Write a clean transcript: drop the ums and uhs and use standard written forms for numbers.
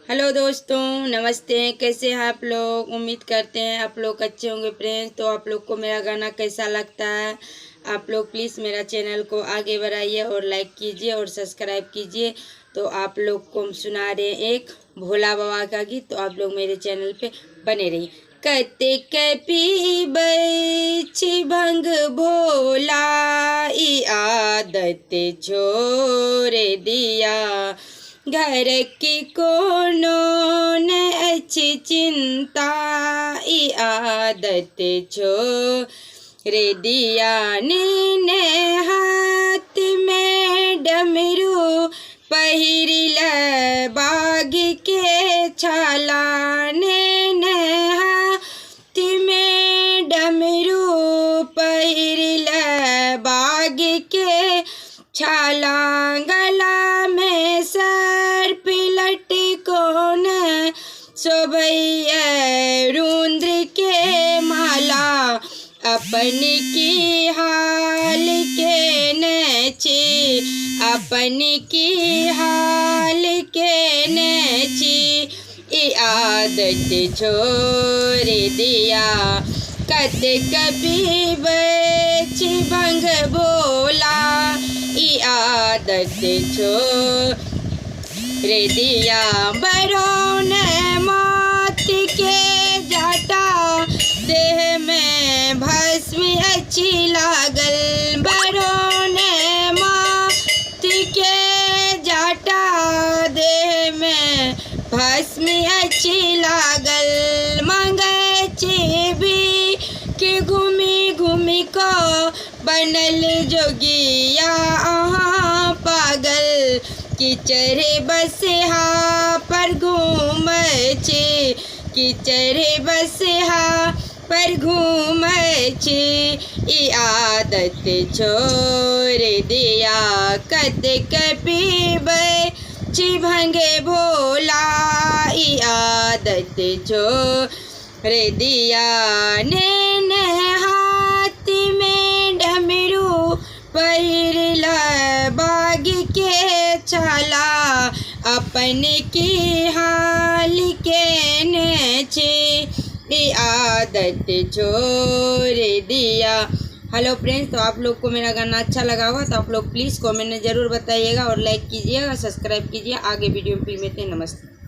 Hello दोस्तों, नमस्ते। कैसे हैं आप लोग? उम्मीद करते हैं आप लोग अच्छे होंगे फ्रेंड्स। तो आप लोग को मेरा गाना कैसा लगता है? आप लोग प्लीज़ मेरा चैनल को आगे बढ़ाइए और लाइक कीजिए और सब्सक्राइब कीजिए। तो आप लोग को हम सुना रहे हैं एक भोला बाबा का गीत, तो आप लोग मेरे चैनल पे बने रहिए। कतेक पीबै छी भंग भोला, ई आदत छोड़ दिया। घर की कोनो न अच्छी चिंता, ई आदत छोड़ दिया। ने हाथ में डमरू पहिरिल बाग के छाला, ने हाथ में डमरू पहिरिल बाग के छाला। गला में सर्प लटकोन शोभैया रुद्र के माला। अपन की हाल के नची, अपन की हाल के नची, ई आदत छोड़ दिया। कतेक पीबै छी भंग भोला, ई आदत छोड़ दिया। बरौन मौत के जाटा, देह में भस्म अच्छी लागल। बरौन मौत के जाटा, देह में भस्म अच्छी लागल। मंगे भी के घूमी घूमी को बनल जोगिया अहाँ पागल। किचरे बसहा पर घूमै छी, किचरे बसहा पर घूमै छी, ई आदत छोड़ दिया। कतेक पीबै छी भंगे भोला, ई आदत छोड़ दिया। ने हाथ में डमरू पहिरिल बाग के छाला। अपन की हाल के नची, ई आदत छोड़ दिया। हेलो फ्रेंड्स, तो आप लोग को मेरा गाना अच्छा लगा होगा तो आप लोग प्लीज़ कमेंट में ज़रूर बताइएगा और लाइक कीजिएगा, सब्सक्राइब कीजिए। आगे वीडियो में फिर मिलते हैं। नमस्ते।